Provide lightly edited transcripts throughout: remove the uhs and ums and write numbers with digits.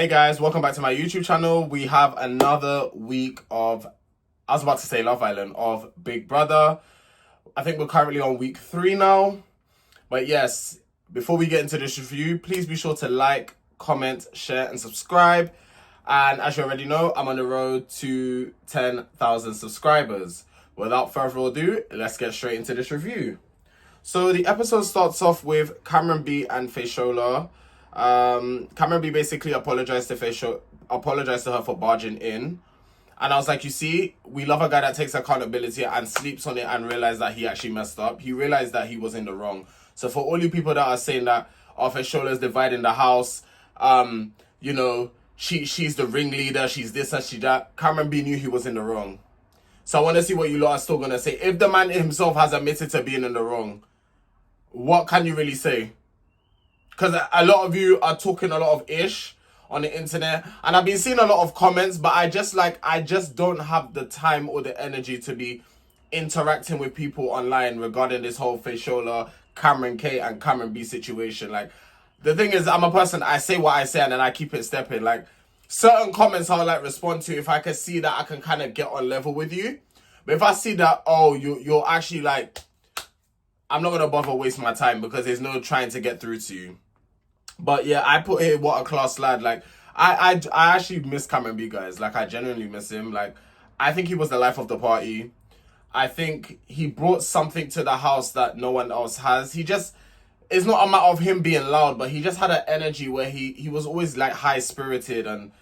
Hey guys, welcome back to my YouTube channel. We have another week of, I was about to say Love Island, of Big Brother. I think we're currently on week 3 now. But yes, before we get into this review, please be sure to like, comment, share, and subscribe. And as you already know, I'm on the road to 10,000 subscribers. Without further ado, let's get straight into this review. So the episode starts off with Cameron B and Faishola. Cameron B basically apologized to her for barging in. And I was like, you see, we love a guy that takes accountability and sleeps on it and realized that he actually messed up. He realized that he was in the wrong. So for all you people that are saying that Faishola is dividing the house, she's the ringleader, she's this and she's that, Cameron B knew he was in the wrong. So I want to see what you lot are still going to say. If the man himself has admitted to being in the wrong, what can you really say? Because a lot of you are talking a lot of ish on the internet. And I've been seeing a lot of comments, but I just don't have the time or the energy to be interacting with people online regarding this whole Faishola, Cameron K and Cameron B situation. Like, the thing is, I'm a person, I say what I say and then I keep it stepping. Like, certain comments I'll respond to if I can see that I can kind of get on level with you. But if I see that, you're actually I'm not going to bother waste my time because there's no trying to get through to you. But yeah, I put here, what a class lad. Like, I actually miss Cameron B, guys. Like, I genuinely miss him. Like, I think he was the life of the party. I think he brought something to the house that no one else has. It's not a matter of him being loud, but he just had an energy where he was always high-spirited. And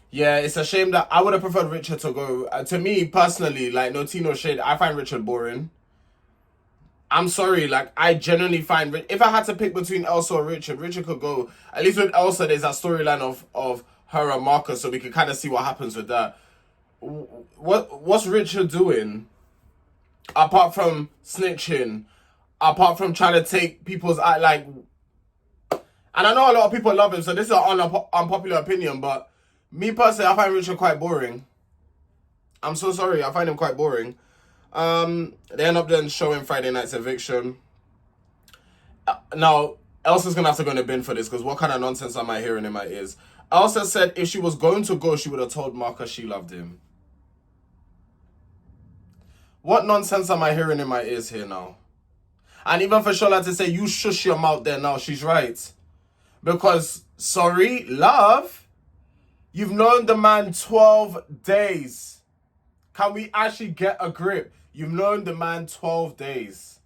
yeah, it's a shame that I would have preferred Richard to go. To me, personally, no tea, no shade, I find Richard boring. I'm sorry, I genuinely find, if I had to pick between Elsa or Richard could go. At least with Elsa, there's that storyline of her and Marcus, so we can kind of see what happens with that. What's Richard doing? Apart from snitching, apart from trying to take people's, and I know a lot of people love him, so this is an unpopular opinion, but me personally, I find Richard quite boring. I'm so sorry, I find him quite boring. They end up then showing Friday Night's Eviction. Now, Elsa's gonna have to go in the bin for this, because what kind of nonsense am I hearing in my ears? Elsa said if she was going to go, she would have told Marcus she loved him. What nonsense am I hearing in my ears here now? And even for Shola to say, you shush your mouth there now, she's right. Because, sorry, love, you've known the man 12 days. Can we actually get a grip? You've known the man 12 days.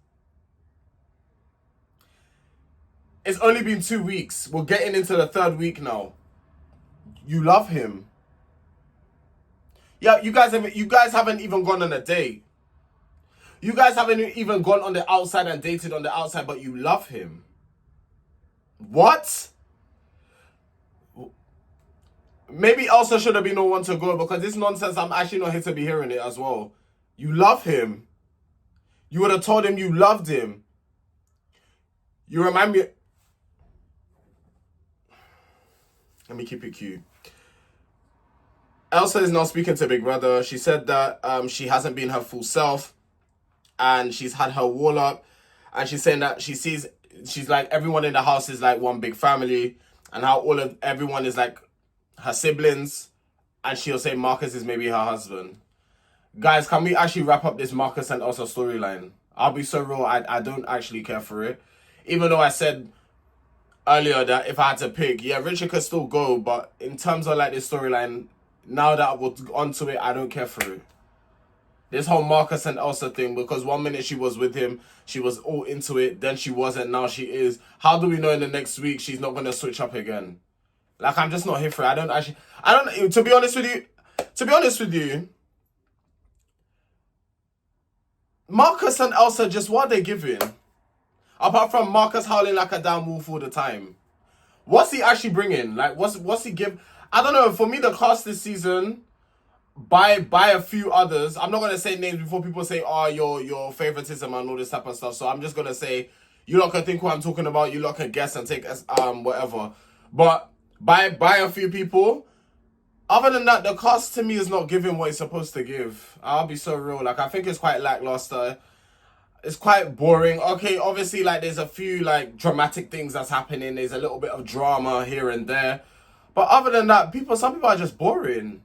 It's only been 2 weeks. We're getting into the 3rd week now. You love him. Yeah, you guys haven't even gone on a date. You guys haven't even gone on the outside and dated on the outside, but you love him. What? Maybe Elsa should have been the one to go, because this nonsense, I'm actually not here to be hearing it as well. You love him. You would have told him you loved him. You remind me... Let me keep it cute. Elsa is now speaking to Big Brother. She said that she hasn't been her full self. And she's had her wall up. And she's saying that she's like, everyone in the house is like one big family. And how everyone is like her siblings. And she'll say Marcus is maybe her husband. Guys, can we actually wrap up this Marcus and Elsa storyline? I'll be so real, I don't actually care for it. Even though I said earlier that if I had to pick, yeah, Richard could still go. But in terms of this storyline, now that we're onto it, I don't care for it. This whole Marcus and Elsa thing, because 1 minute she was with him, she was all into it, then she wasn't, now she is. How do we know in the next week she's not going to switch up again? I'm just not here for it. To be honest with you, Marcus and Elsa, just what are they giving? Apart from Marcus howling like a damn wolf all the time. What's he actually bringing? What's he give? I don't know. For me, the cast this season, by a few others, I'm not going to say names before people say, oh, your favoritism and all this type of stuff. So I'm just going to say, you lot can think who I'm talking about. You lot can guess and take whatever. But by a few people, other than that, the cast to me is not giving what it's supposed to give. I'll be so real. I think it's quite lackluster. It's quite boring. Okay, obviously, there's a few, dramatic things that's happening. There's a little bit of drama here and there. But other than that, some people are just boring.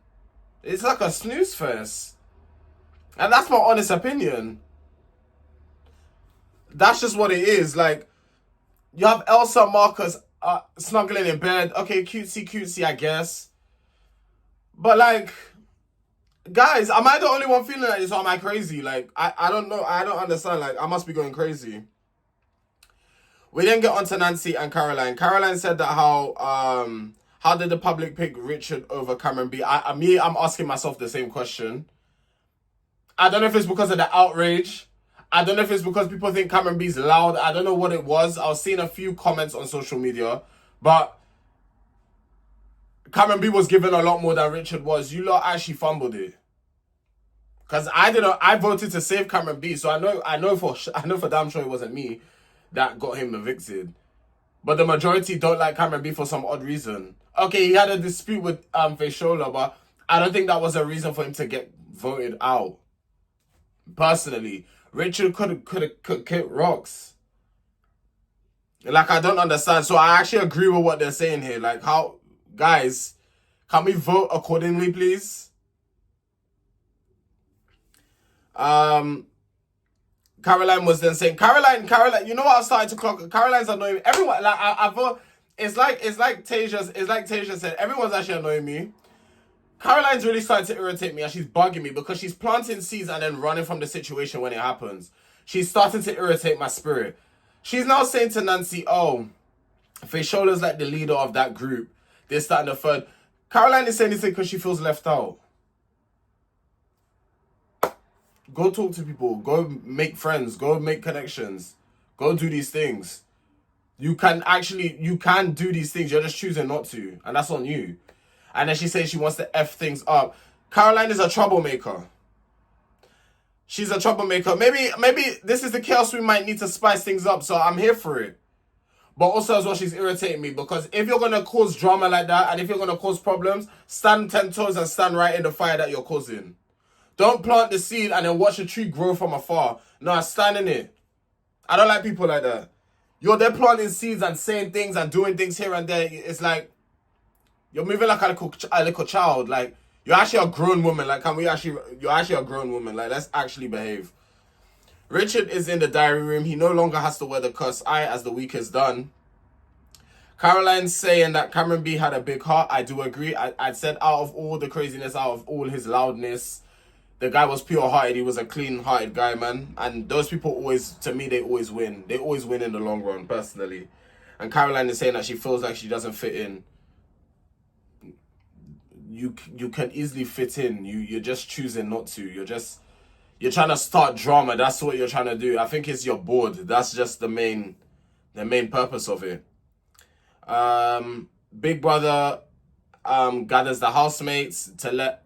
It's like a snooze fest. And that's my honest opinion. That's just what it is. Like, you have Elsa Marcus snuggling in bed. Okay, cutesy, I guess. But like, guys, am I the only one feeling like this, or am I crazy? Like, I don't know. I don't understand. Like, I must be going crazy. We then get on to Nancy and Caroline. Caroline said that how did the public pick Richard over Cameron B? I'm asking myself the same question. I don't know if it's because of the outrage. I don't know if it's because people think Cameron B's loud. I don't know what it was. I was seeing a few comments on social media, but Cameron B was given a lot more than Richard was. You lot actually fumbled it. Because I voted to save Cameron B, so I know for damn sure it wasn't me that got him evicted. But the majority don't like Cameron B for some odd reason. Okay, he had a dispute with Faishola, but I don't think that was a reason for him to get voted out. Personally, Richard could kick rocks. Like, I don't understand. So I actually agree with what they're saying here. Like, how, guys, can we vote accordingly, please? Caroline was then saying, Caroline, you know what I started to clock? Caroline's annoying. Everyone, like, I vote, it's like Tasia said, everyone's actually annoying me. Caroline's really starting to irritate me, and she's bugging me because she's planting seeds and then running from the situation when it happens. She's starting to irritate my spirit. She's now saying to Nancy, oh, Faishola's like the leader of that group. This, that, and the third. Caroline is saying this because she feels left out. Go talk to people. Go make friends. Go make connections. Go do these things. You can do these things. You're just choosing not to. And that's on you. And then she says she wants to F things up. Caroline is a troublemaker. She's a troublemaker. Maybe this is the chaos we might need to spice things up. So I'm here for it. But also as well, she's irritating me. Because if you're going to cause drama like that, and if you're going to cause problems, stand 10 toes and stand right in the fire that you're causing. Don't plant the seed and then watch the tree grow from afar. No, stand in it. I don't like people like that. You're there planting seeds and saying things and doing things here and there. It's like, you're moving like a little child. Like, you're actually a grown woman. Like, you're actually a grown woman. Like, let's actually behave. Richard is in the diary room. He no longer has to wear the cursed eye as the week is done. Caroline's saying that Cameron B had a big heart. I do agree. I said out of all the craziness, out of all his loudness, the guy was pure-hearted. He was a clean-hearted guy, man. And those people always, to me, they always win. They always win in the long run, personally. And Caroline is saying that she feels like she doesn't fit in. You can easily fit in. You're just choosing not to. You're trying to start drama. That's what you're trying to do. I think it's you're bored. That's just the main purpose of it. Big Brother gathers the housemates to let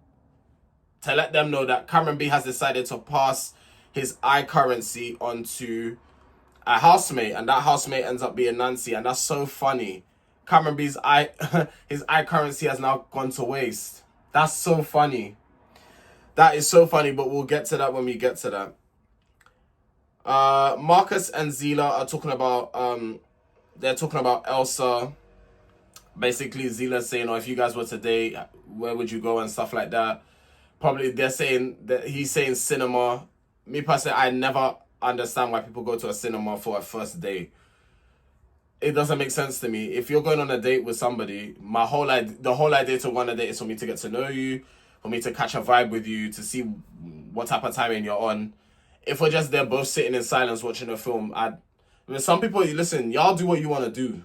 them know that Cameron B has decided to pass his eye currency onto a housemate, and that housemate ends up being Nancy, and that's so funny. Cameron B's his eye currency has now gone to waste. That's so funny. That is so funny, but we'll get to that when we get to that. Marcus and Zila are talking about they're talking about Elsa. Basically, Zila's saying, "Oh, if you guys were to date, where would you go?" and stuff like that. Probably they're saying that he's saying cinema. Me personally, I never understand why people go to a cinema for a first date. It doesn't make sense to me. If you're going on a date with somebody, the whole idea to go on a date is for me to get to know you, for me to catch a vibe with you, to see what type of timing you're on. If we're just there both sitting in silence watching a film, some people, listen, y'all do what you want to do.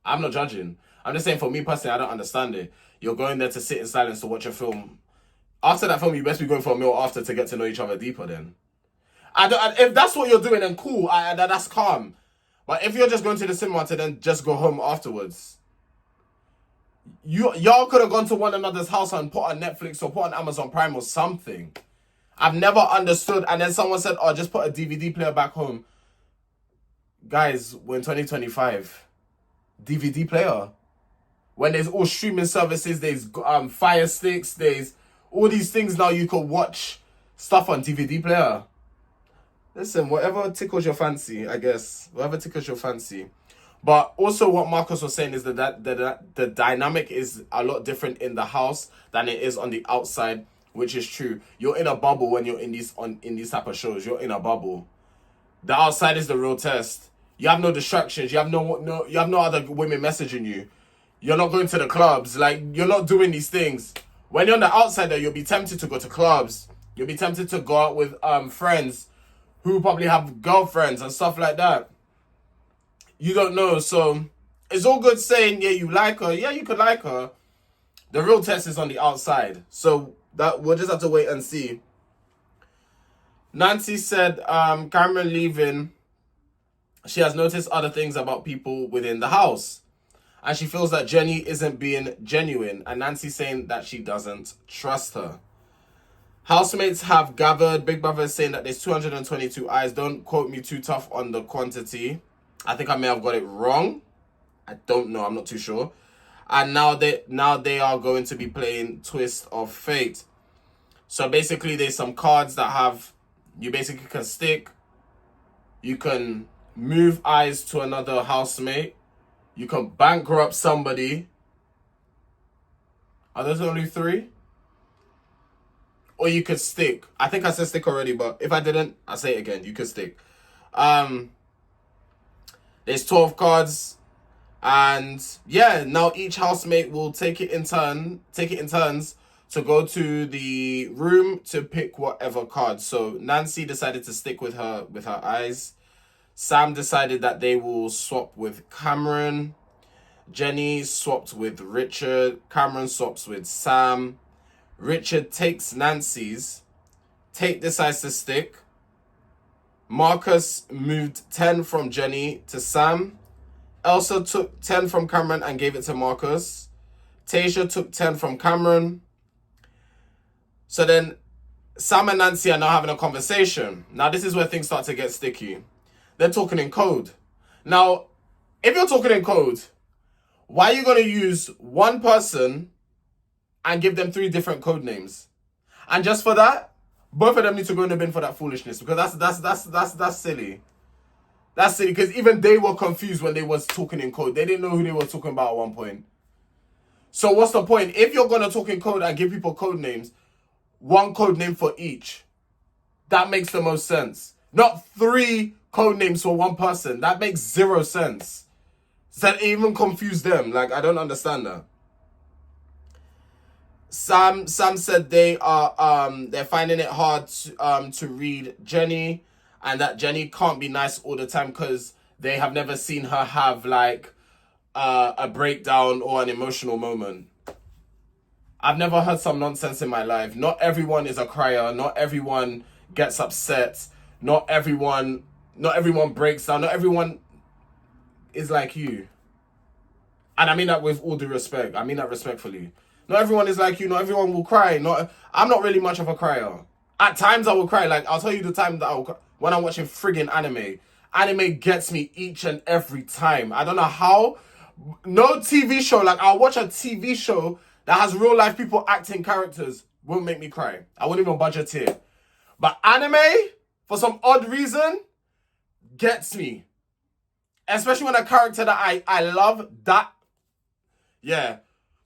I'm not judging. I'm just saying, for me personally, I don't understand it. You're going there to sit in silence to watch a film. After that film, you best be going for a meal after to get to know each other deeper then. If that's what you're doing, then cool. That's calm. But if you're just going to the cinema to then just go home afterwards, y'all could have gone to one another's house and put on Netflix or put on Amazon Prime or something. I've never understood. And then someone said, oh, just put a DVD player back home. Guys, we're in 2025. DVD player. When there's all streaming services, there's Fire Sticks, there's all these things now you can watch stuff on DVD player. Listen, whatever tickles your fancy, I guess. Whatever tickles your fancy. But also what Marcus was saying is that the dynamic is a lot different in the house than it is on the outside, which is true. You're in a bubble when you're in these type of shows. You're in a bubble. The outside is the real test. You have no distractions. You have no other women messaging you. You're not going to the clubs. Like, you're not doing these things. When you're on the outside, though, you'll be tempted to go to clubs. You'll be tempted to go out with friends who probably have girlfriends and stuff like that. You don't know. So it's all good saying, yeah, you like her. Yeah, you could like her. The real test is on the outside. So that we'll just have to wait and see. Nancy said, Cameron leaving, she has noticed other things about people within the house. And she feels that Jenny isn't being genuine. And Nancy's saying that she doesn't trust her. Housemates have gathered. Big Brother is saying that there's 222 eyes. Don't quote me too tough on the quantity. I think I may have got it wrong. I don't know. I'm not too sure. And now they are going to be playing Twist of Fate. So basically, there's some cards that have, you basically can stick. You can move eyes to another housemate. You can bankrupt somebody. Are those only 3? Or you could stick. I think I said stick already, but if I didn't, I'll say it again. You could stick. There's 12 cards. And yeah, now each housemate will take it in turns to go to the room to pick whatever card. So Nancy decided to stick with her eyes. Sam decided that they will swap with Cameron. Jenny swapped with Richard. Cameron swaps with Sam. Richard takes Nancy's. Tate decides to stick. Marcus moved 10 from Jenny to Sam. Elsa took 10 from Cameron and gave it to Marcus. Tasia took 10 from Cameron. So then Sam and Nancy are now having a conversation. Now this is where things start to get sticky. They're talking in code. Now, if you're talking in code, why are you going to use one person and give them 3 different code names? And just for that, both of them need to go in the bin for that foolishness, because that's silly. That's silly, because even they were confused when they was talking in code. They didn't know who they were talking about at one point. So what's the point? If you're going to talk in code and give people code names, one code name for each. That makes the most sense. Not 3 code names for one person. That makes 0 sense. So that even confused them. Like, I don't understand that. Sam said they are they're finding it hard to read Jenny, and that Jenny can't be nice all the time because they have never seen her have like a breakdown or an emotional moment. I've never heard some nonsense in my life. Not everyone is a crier. Not everyone gets upset. Not everyone breaks down. Not everyone is like you. And I mean that with all due respect. I mean that respectfully. Not everyone is like you. Not everyone will cry. I'm not really much of a crier. At times I will cry. Like, I'll tell you the time that I will cry when I'm watching friggin' anime. Anime gets me each and every time. I don't know how. No TV show. Like, I'll watch a TV show that has real life people acting characters. Won't make me cry. I wouldn't even budge a tear. But anime, for some odd reason, gets me. Especially when a character that I love, that, yeah.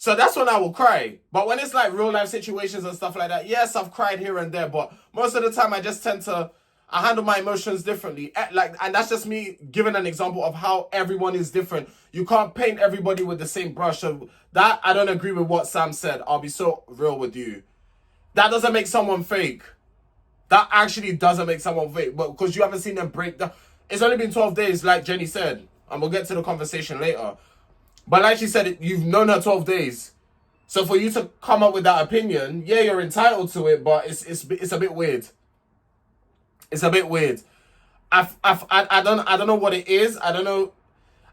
So that's when I will cry. But when it's like real life situations and stuff like that, yes, I've cried here and there. But most of the time, I just tend to, I handle my emotions differently. And that's just me giving an example of how everyone is different. You can't paint everybody with the same brush. So that, I don't agree with what Sam said. I'll be so real with you. That doesn't make someone fake. That actually doesn't make someone fake. But because you haven't seen them break down. It's only been 12 days, like Jenny said. And we'll get to the conversation later. But like she said, you've known her 12 days. So for you to come up with that opinion, yeah, you're entitled to it, but it's a bit weird. It's a bit weird. I don't know what it is. I don't know.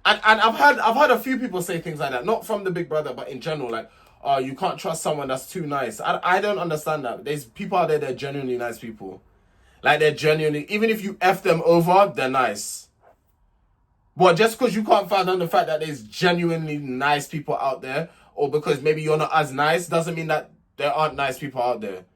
And I've heard a few people say things like that, not from the Big Brother, but in general, like, oh, you can't trust someone that's too nice. I don't understand that. There's people out there that are genuinely nice people. Like, they're genuinely, even if you F them over, they're nice. But just because you can't fathom the fact that there's genuinely nice people out there, or because maybe you're not as nice, doesn't mean that there aren't nice people out there.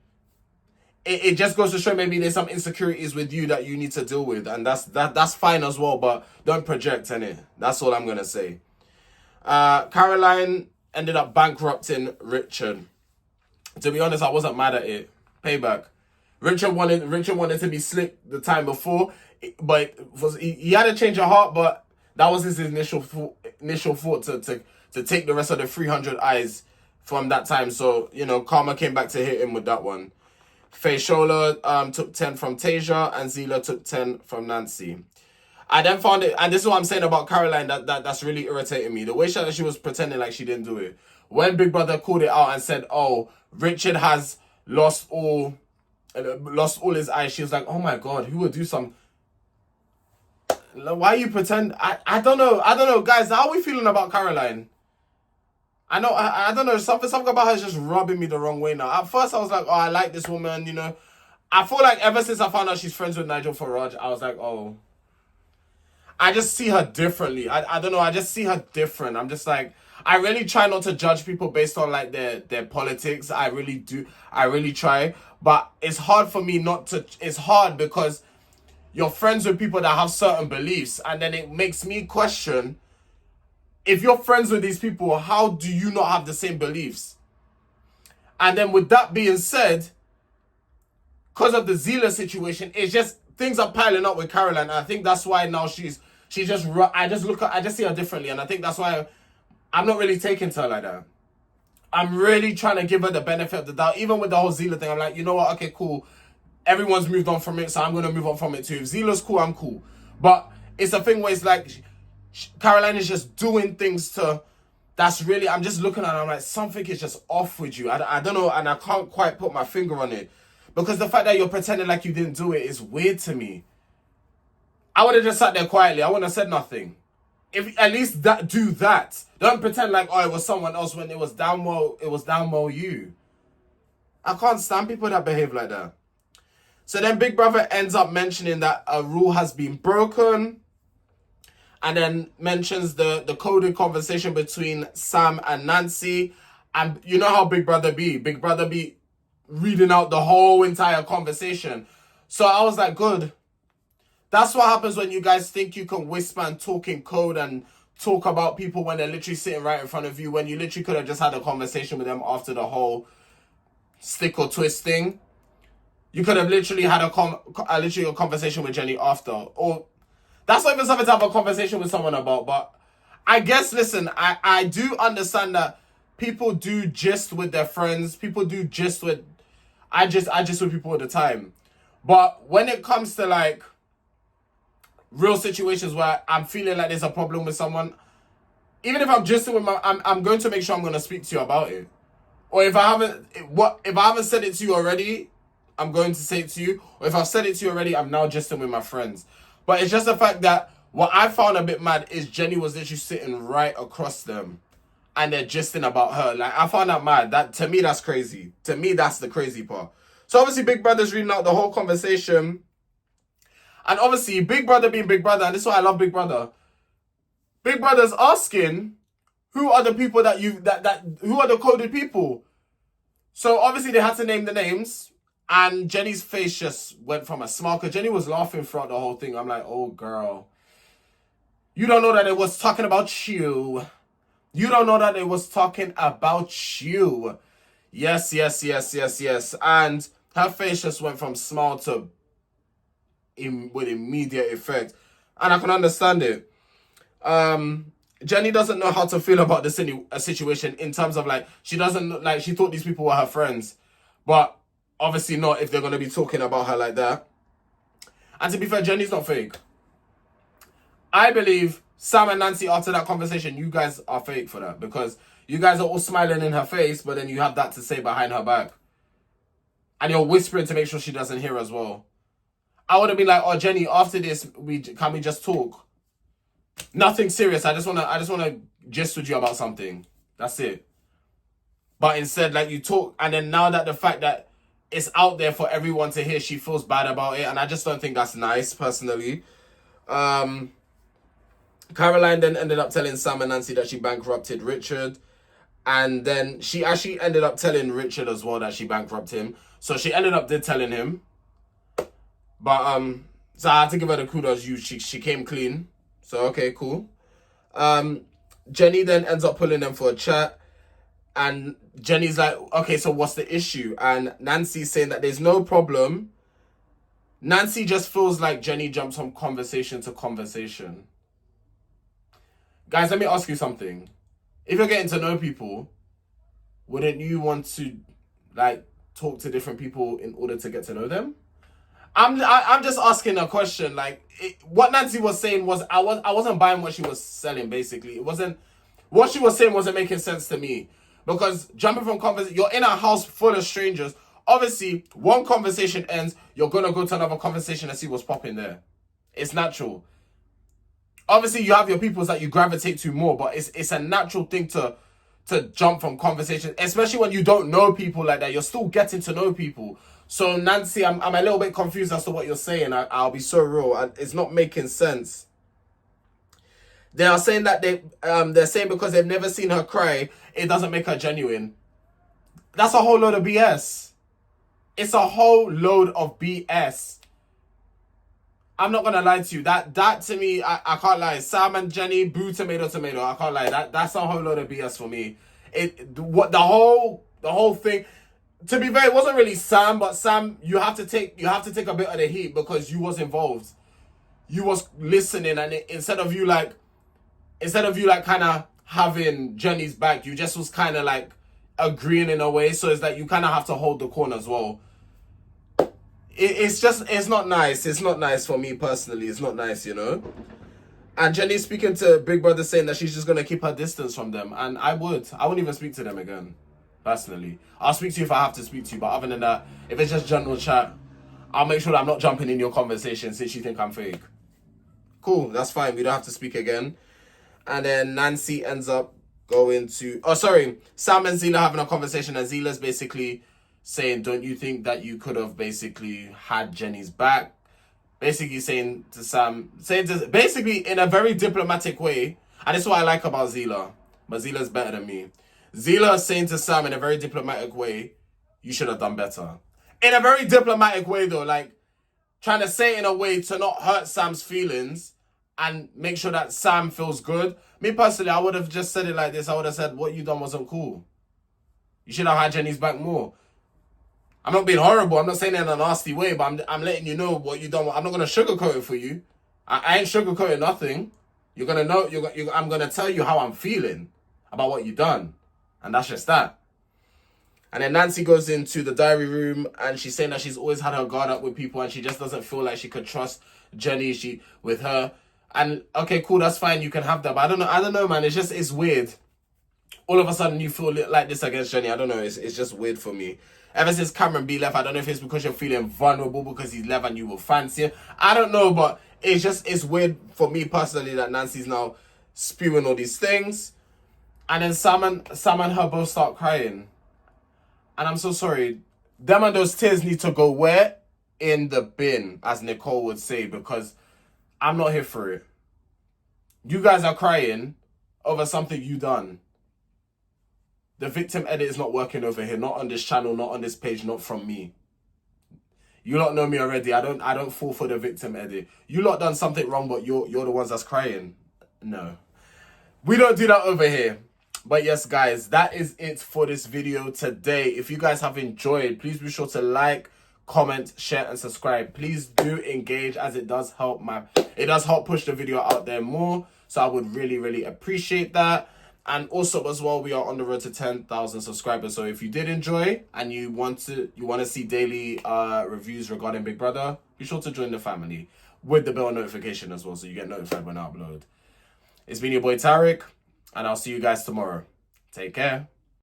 it just goes to show maybe there's some insecurities with you that you need to deal with, and that's fine as well. But don't project in it. That's all I'm gonna say. Caroline ended up bankrupting Richard. To be honest, I wasn't mad at it. Payback. Richard wanted to be slick the time before, but he had a change of heart. But that was his initial thought to take the rest of the 300 eyes from that time. So karma came back to hit him with that one. Faishola took 10 from Tasia, and Zila took 10 from Nancy. I then found it, and this is what I'm saying about Caroline, that's really irritating me. The way she was pretending like she didn't do it. When Big Brother called it out and said, "Oh, Richard has lost all his eyes," she was like, "Oh my God, who would do some?" Why you pretend? I don't know, guys. How are we feeling about Caroline? I know, I don't know, something about her is just rubbing me the wrong way now. At first, I was like, oh, I like this woman, I feel like ever since I found out she's friends with Nigel Farage, I was like, oh. I just see her differently. I don't know, I just see her different. I'm just like, I really try not to judge people based on like their politics. I really do. I really try. But it's hard for me not to, it's hard because you're friends with people that have certain beliefs, and then it makes me question, if you're friends with these people, how do you not have the same beliefs? And then with that being said, because of the Zila situation, it's just, things are piling up with Caroline. And I think that's why now I just see her differently. And I think that's why I'm not really taking to her like that. I'm really trying to give her the benefit of the doubt. Even with the whole Zila thing, I'm like, you know what? Okay, cool. Everyone's moved on from it, so I'm going to move on from it too. If Zila's cool, I'm cool. But it's a thing where it's like, Caroline is just doing things that's really, I'm just looking at her, I'm like, something is just off with you. I don't know, and I can't quite put my finger on it. Because the fact that you're pretending like you didn't do it is weird to me. I would have just sat there quietly. I wouldn't have said nothing. If at least do that. Don't pretend like, oh, it was someone else when it was damn well you. I can't stand people that behave like that. So then Big Brother ends up mentioning that a rule has been broken. And then mentions the coded conversation between Sam and Nancy. And you know how Big Brother be. Big Brother be reading out the whole entire conversation. So I was like, good. That's what happens when you guys think you can whisper and talk in code and talk about people when they're literally sitting right in front of you, when you literally could have just had a conversation with them after the whole stick or twist thing. You could have literally had a conversation with Jenny after. Or that's not even something to have a conversation with someone about. But I guess, listen, I do understand that people do gist with their friends. People do gist with... I just with people all the time. But when it comes to like real situations where I'm feeling like there's a problem with someone, even if I'm gisting with I'm going to make sure I'm going to speak to you about it. Or if I haven't said it to you already, I'm going to say it to you. Or if I've said it to you already, I'm now gisting with my friends. But it's just the fact that what I found a bit mad is Jenny was literally sitting right across them. And they're gisting about her. Like, I found that mad. That, to me, that's crazy. To me, that's the crazy part. So obviously Big Brother's reading out the whole conversation. And obviously Big Brother being Big Brother, and this is why I love Big Brother. Big Brother's asking, who are the people who are the coded people? So obviously they had to name the names. And Jenny's face just went from a smile, because Jenny was laughing throughout the whole thing. I'm like, oh girl. You don't know that it was talking about you. You don't know that it was talking about you. Yes. And her face just went from smile to with immediate effect. And I can understand it. Jenny doesn't know how to feel about the situation in terms of like, she doesn't, like, she thought these people were her friends. But obviously not if they're going to be talking about her like that. And to be fair, Jenny's not fake. I believe Sam and Nancy, after that conversation, you guys are fake for that. Because you guys are all smiling in her face, but then you have that to say behind her back. And you're whispering to make sure she doesn't hear as well. I would have been like, oh, Jenny, after this, can we just talk? Nothing serious. I just wanna gist with you about something. That's it. But instead, like, you talk, and then now that the fact that it's out there for everyone to hear, she feels bad about it, and I just don't think that's nice, personally. Caroline then ended up telling Sam and Nancy that she bankrupted Richard. And then she actually ended up telling Richard as well that she bankrupted him. So she ended up telling him. But so I had to give her the kudos. She came clean. So okay, cool. Jenny then ends up pulling them for a chat. And Jenny's like, okay, so what's the issue? And Nancy's saying that there's no problem. Nancy just feels like Jenny jumps from conversation to conversation. Guys, let me ask you something. If you're getting to know people, wouldn't you want to like talk to different people in order to get to know them? I'm just asking a question. Like what Nancy was saying was I wasn't buying what she was selling. Basically, it wasn't what she was saying wasn't making sense to me, because jumping from conversation, you're in a house full of strangers. Obviously, one conversation ends, you're gonna go to another conversation and see what's popping there. It's natural. Obviously, you have your peoples that you gravitate to more, but it's a natural thing to jump from conversation, especially when you don't know people like that. You're still getting to know people. So Nancy, I'm a little bit confused as to what you're saying. I'll be so real. It's not making sense. They are saying that they're saying because they've never seen her cry, it doesn't make her genuine. That's a whole load of BS. It's a whole load of BS. I'm not gonna lie to you. That to me, I can't lie. Sam and Jenny, boo, tomato, tomato. I can't lie. That's a whole load of BS for me. The whole thing. To be fair, it wasn't really Sam, but Sam, you have to take a bit of the heat because you was involved. You was listening, and instead of you like kind of having Jenny's back, you just was kind of like agreeing in a way. So it's like you kind of have to hold the corner as well. It's not nice. It's not nice for me personally. It's not nice, you know. And Jenny's speaking to Big Brother saying that she's just gonna keep her distance from them, and I wouldn't even speak to them again. Personally, I'll speak to you if I have to speak to you, but other than that, if it's just general chat, I'll make sure that I'm not jumping in your conversation since you think I'm fake. Cool, that's fine. We don't have to speak again. And then Nancy ends up going to... Sam and Zila having a conversation, and Zila's basically saying, don't you think that you could have basically had Jenny's back? Basically saying to Sam... basically in a very diplomatic way, and this is what I like about Zila, but Zila's better than me. Zila is saying to Sam in a very diplomatic way, you should have done better. In a very diplomatic way though, like trying to say it in a way to not hurt Sam's feelings and make sure that Sam feels good. Me personally, I would have just said it like this. I would have said, what you done wasn't cool. You should have had Jenny's back more. I'm not being horrible. I'm not saying it in a nasty way, but I'm letting you know what you done. I'm not going to sugarcoat it for you. I ain't sugarcoating nothing. You're going to know. I'm going to tell you how I'm feeling about what you done. And that's just that. And then Nancy goes into the diary room and she's saying that she's always had her guard up with people and she just doesn't feel like she could trust Jenny with her. And okay, cool, that's fine. You can have that. But I don't know, man. It's weird. All of a sudden you feel like this against Jenny. I don't know. It's just weird for me. Ever since Cameron B left, I don't know if it's because you're feeling vulnerable because he's left and you will fancy him. I don't know, but it's weird for me personally that Nancy's now spewing all these things. And then Sam and her both start crying. And I'm so sorry. Them and those tears need to go where? In the bin, as Nicole would say, because I'm not here for it. You guys are crying over something you done. The victim edit is not working over here. Not on this channel, not on this page, not from me. You lot know me already. I don't fall for the victim edit. You lot done something wrong, but you're the ones that's crying. No. We don't do that over here. But yes, guys, that is it for this video today. If you guys have enjoyed, please be sure to like, comment, share, and subscribe. Please do engage, as it does help push the video out there more. So I would really, really appreciate that. And also as well, we are on the road to 10,000 subscribers. So if you did enjoy and you want to see daily reviews regarding Big Brother, be sure to join the family with the bell notification as well, so you get notified when I upload. It's been your boy Tariq, and I'll see you guys tomorrow. Take care.